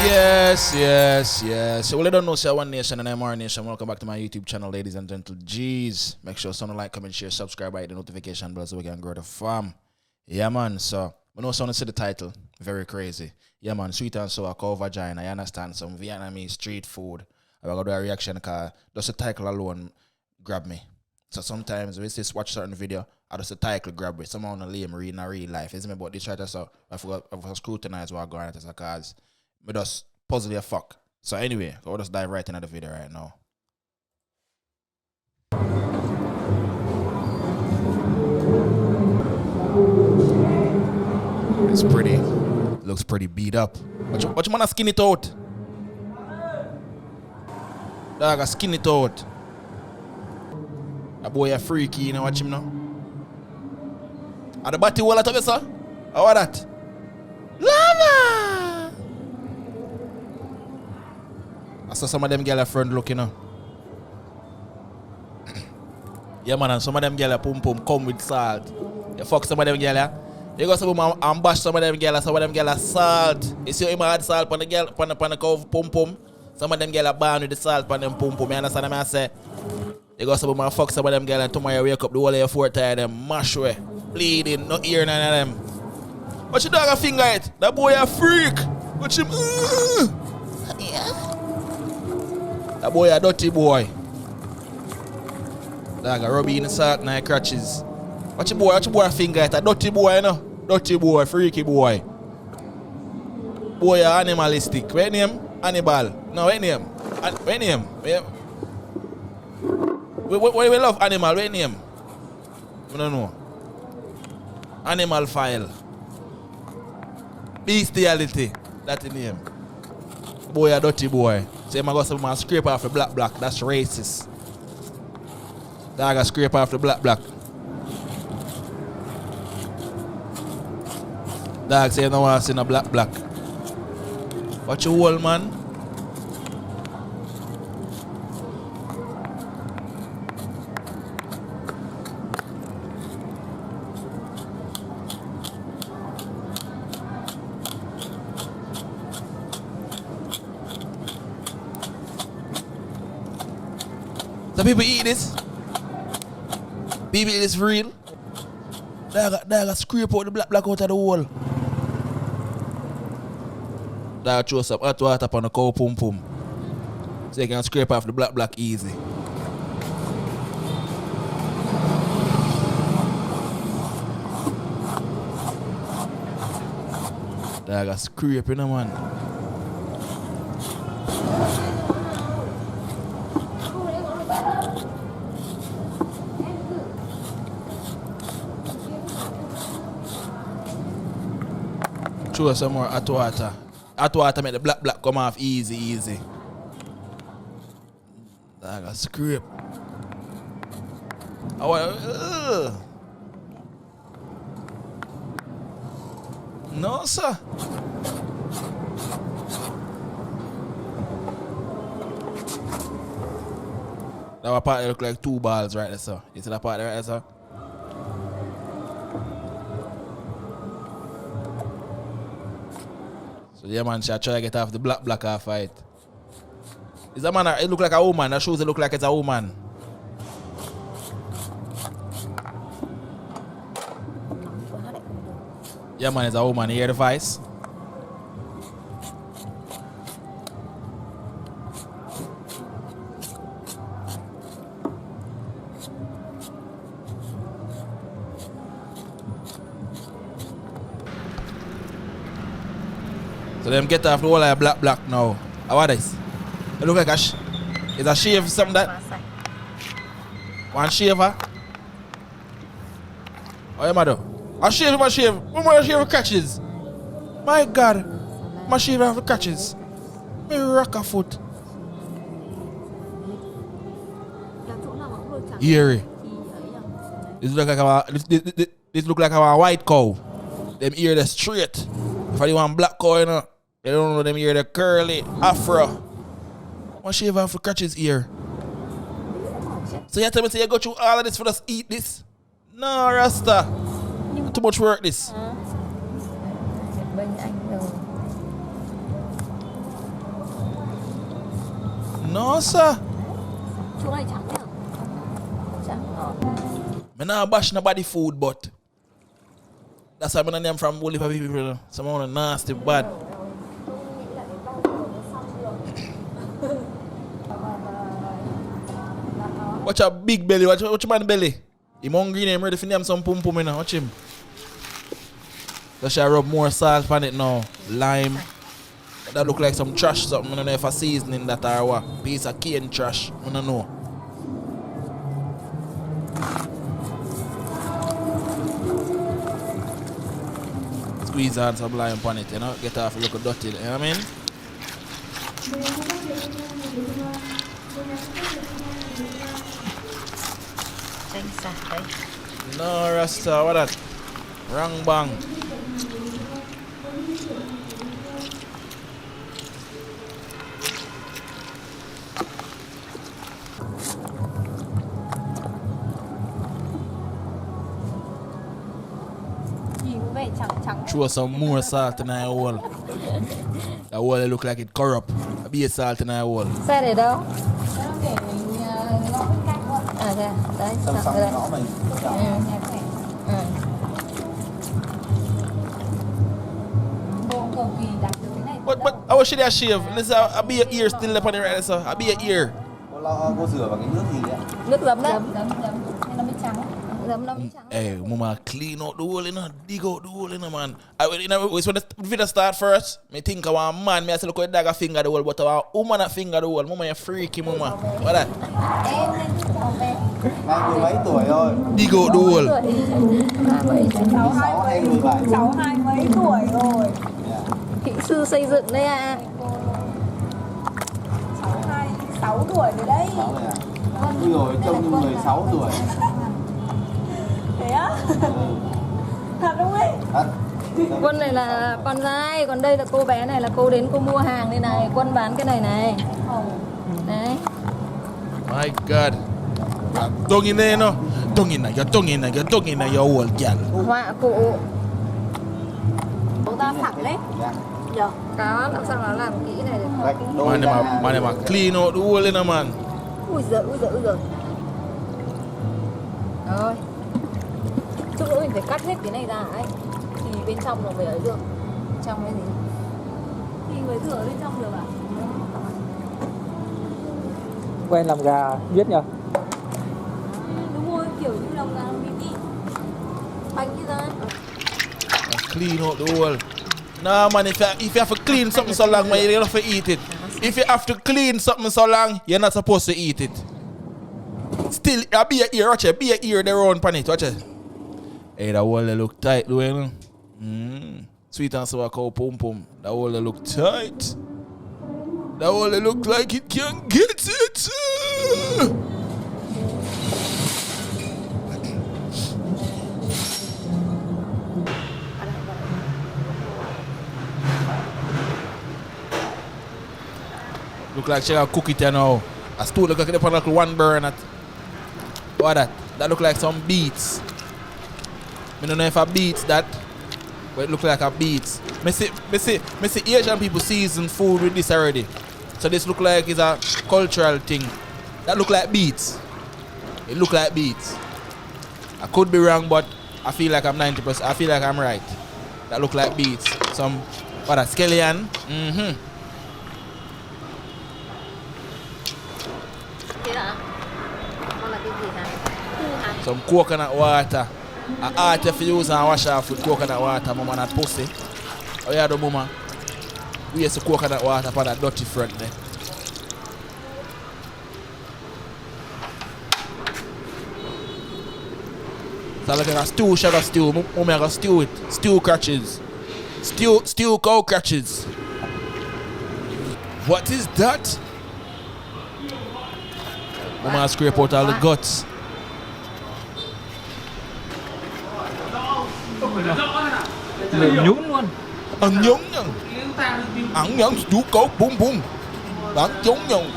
Yes. So, well, I don't know, so One Nation and Imara Nation. Welcome back to my YouTube channel, ladies and gentlemen. Jeez. Make sure someone like, comment, share, subscribe, hit the notification bell so we can grow the farm. Yeah, man. So, I know someone see the title. Very crazy. Yeah, man. Sweet and sour, cow vagina. You understand? Some Vietnamese street food. I'm going to do a reaction because just the title alone grab me. So, sometimes when you watch certain video, I just the title grab me. Someone on the lame reading a real life. Isn't it? But this right so I forgot to scrutinize what I'm going on because me just puzzle your fuck. So anyway, I'll just dive right into the video right now. It's pretty. Looks pretty beat up. What you wanna skin it out? Dog, I skin it out. That boy a freaky, you know, watch him now. Are the batty wall at of sir? How are that? Lava! I saw some of them girl a friend looking now. Yeah, man, and some of them girl a pum come with salt. You fuck some of them girl, yeah? You go some and bash some of them girl a salt. You see him had salt on the girl, on the cow pum. Some of them girl a born with the salt on them pum. You understand what I say? You go some and fuck some of them girl and tomorrow you wake up the whole of your four tire them mash way. Bleeding, no ear none of them. What you dog a finger it? That boy a freak. Watch him. That boy a dirty boy. Dog a rub in the salt and the crutches. Watch your boy a finger it? A dirty boy, you know? Dirty boy, freaky boy. Boy a animalistic. What name? Hannibal. No, what name? What name? We love animal. What name? I don't know. Animal file. Bestiality. That's the name. Boy a dirty boy. So you go some scrape off the black. That's racist. Dog a scrape off the black. Dog say you don't want to see no black. Watch your wall, man. The people eat this. People eat this real. Dog scrape out the black out of the wall. Dog throw some hot water upon the cow pum. So you can scrape off the black easy. Dog scrape, you know, man. Throw some more hot water. Hot water make the black come off easy. Dog a scrape. No, sir. That part look like two balls right there, sir. You see that part right there, sir? So yeah, man, she try to get off the black off fight. Is that man? It look like a woman. That shows it look like it's a woman. Yeah, man, it's a woman. You hear the voice? So them get off the whole of black now. How are this? It look like it's a shave something that. One shaver. Oh yeah, mother. I shave. When my shave catches. My God. My shave off the catches. Me rock a foot. Eerie. This look like a white cow. Them ear the straight. If I want black cow, you know. They don't know them ear, the curly, afro. What shave off the crutches ear? So you tell me you go through all of this for us eat this? No, Rasta. Too much work this. No, sir. Chỗ này trắng nhỉ? Trắng. I not bash nobody food, but that's why I'm name from Bully for people. Someone nasty bad. Watch a big belly. Watch your man belly. Him hungry and him ready for name some pum pum in. Watch him. Just rub more salt on it now. Lime. That look like some trash something. I don't know if a seasoning that or what. Piece of cane trash. I don't know. Squeeze on some lime on it, you know. Get off a little dirty, you know what I mean? No, Rasta, what that? Wrong bang. Throw some more salt in our hole. That hole look like it corrupt. A bit of salt in our hole. Xe để đâu? À kìa, đấy, salt đây. But how should I shave? Let's a be your ear still up on the right, so a be your ear. Cô rửa bằng cái nước gì đấy? Nước giấm đấy. Giấm nó mới trắng. Giấm nó mới trắng. Hey, mama, clean out the hole, you know, dig out the hole, you know, man. When the video start first, I think I want man, I say look at dog a finger the hole, but I want woman a finger the hole. Mama, you freaky, mama. What that? Anh 10 mấy tuổi rồi? Dig out the hole. Cháu 20 mấy tuổi rồi. Kỹ sư xây dựng đây à. Cháu 26 tuổi rồi đấy. 6 rồi à? Ui rồi, trông như 16 tuổi. Thế á? Thật không ấy? Thật. Quân này là con trai, còn đây là cô bé này là cô đến cô mua hàng đây này. Quân bán cái này này. Đấy. My God. Tongue in there, no? Tongue in there, tongue in there, your old girl. Họa cụ. Chúng ta phẳng đấy. Dạ. Có, làm sao nó làm kỹ này được. Man, em clean out the hole, you know, man. Ui giời. Rồi. Chút nữa mình phải cắt hết cái này ra ấy. Thì bên trong nó mới ấy được. Trong cái gì? Thì mới rửa bên trong được à? Quen làm gà biết nhờ? Đúng rồi, kiểu như lòng gà mini. Bánh như ra. Clean out the hole. Nah, man, if you have to clean something so long, man, you don't have to eat it. If you have to clean something so long, you're not supposed to eat it. Still, be a ear, watch it. Be a ear there on pan it, watch it. Hey, that hole look tight, do you know? Sweet and sour cow pum pum. That hole look tight. That hole look like it can get it. Look like she gonna cook it, you know. A stool look like they put like one burn at. What that? That look like some beets. I don't know if I beets that, but it look like a beets. Me see Asian people season food with this already. So this look like it's a cultural thing. That look like beets. It look like beets. I could be wrong, but I feel like I'm 90%. I feel like I'm right. That look like beets. Some, what a scallion. Some coconut water. I art if you use and wash off with coconut water, mama, not pussy. Oh yeah, the mama. We use the coconut water for that dirty front there. So like a stew, sugar stew. Mama, I got stew it. Stew crutches. Stew cow crutches. What is that? Mama, scrape out all the guts. Nhún luôn. Nhúng nhung. Ăn nhẫn chú cốt bung bung. Bạn chống nhung.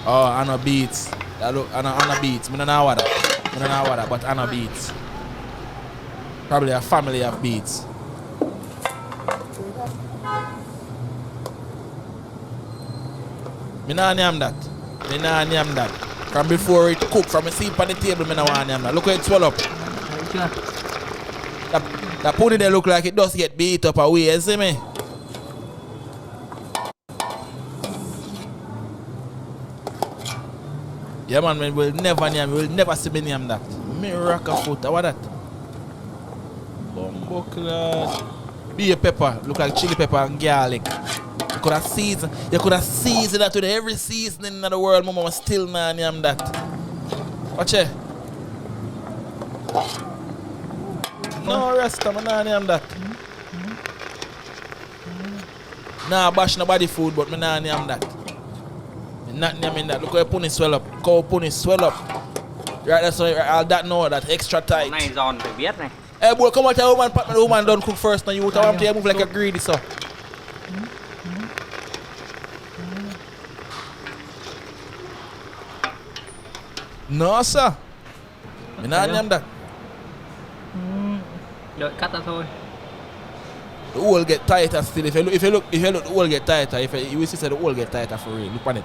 Oh, Anna beats. That look Anna beats. I don't know what that. But Anna beats. Probably a family of beets. Me nah name that. Me nah name that. From before it cook, from a seat on the table, me nah want name that. Look how it swell up. That pony there look like it does get beat up away, you see me? Yeah man, we'll never name, we'll never see me name that. Me rock a foot, what that? Bumbuckler. Be a pepper, look like chili pepper and garlic. You could have seasoned that with every seasoning in the world, mama still not name that. Watch it. No rest, I'm not name that. Nah, bash nobody food, but me not name that. Me not naming that. Look how pony swell up. Cow pony swell up. Right, that's why all that know that extra tight. Này giòn phải biết này. Hey boy, come on, tell woman, partner, the woman don't cook first. Now you want to move like a greedy, so. No, sir. Me not name that. Đợi cắt ra thôi. The hole get tighter still. If you look, the hole get tighter. You will see the hole get tighter for real. Look on it.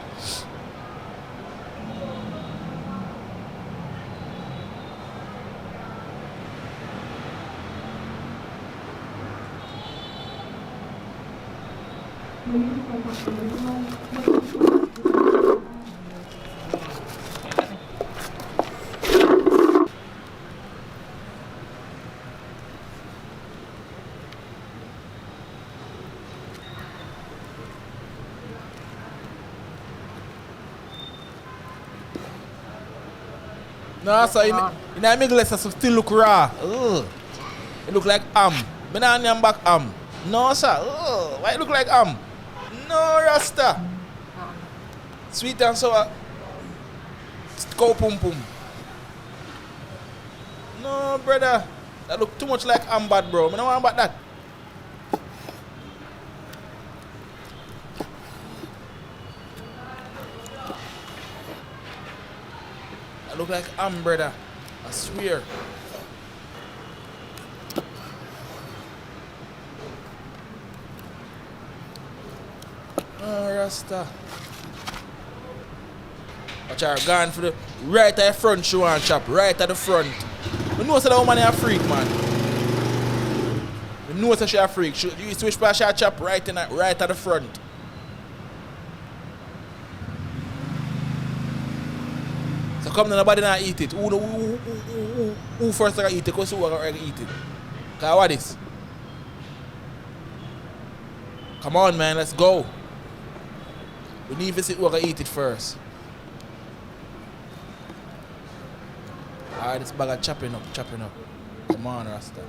No, so in the middle, it still look raw. Ugh. It look like ham. Me not name back ham. No, sir. Ugh. Why it look like ham? No, Rasta. Sweet and sour. Cow pum pum. No, brother. That look too much like ham bad, bro. Me don't want about that. I look like ham, brother. I swear. Oh, Rasta. Watch her gone for the right at the front. She want chop right at the front. You know that woman is a freak, man. You know that she a freak. You switch past she chop right at the front. So come then nobody not eat it. Who first gonna eat it? Because who gonna eat it? Cause what is? Come on, man, let's go. We need to see who gonna eat it first. Alright, this bag of chopping up. Come on, Rasta.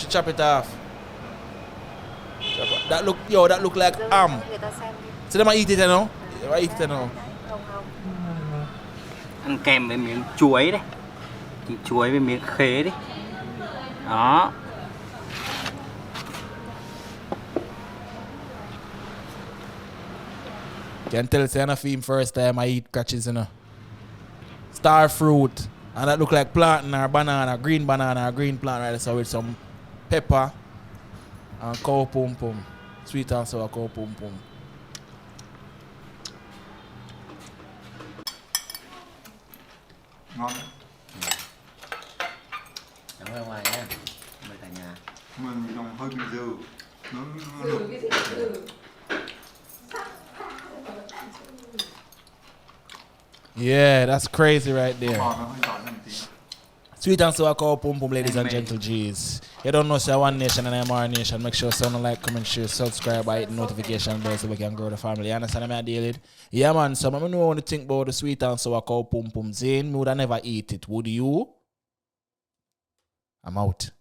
Chop it off. That look like ham. So them eat it, you know? They eat it, you know? Ăn kèm với miếng chuối đấy. Thịt chuối với miếng khế đấy. Đó. Can tell say I feel first time I eat catches, you know. Star fruit. And that look like plantain or banana, green banana or green plant right so with some pepper and cow pum pum. Sweet and sour cow pum pum. Ngon. Cảm ơn ngoài nha. Mời cả nhà. Mình còn hơi bị dừ. Nó Yeah, that's crazy right there. nó hơi giòn hơn tí. Sweet and sour cow pum pum, ladies and gentle G's. You don't know, say One Nation and Imara Nation. Make sure to like, comment, share, subscribe, hit the notification bell so we can grow the family. You understand what I deal with? Yeah, man. So I know what to think about the sweet and sour cow pum pum. Zane, me would never eat it. Would you? I'm out.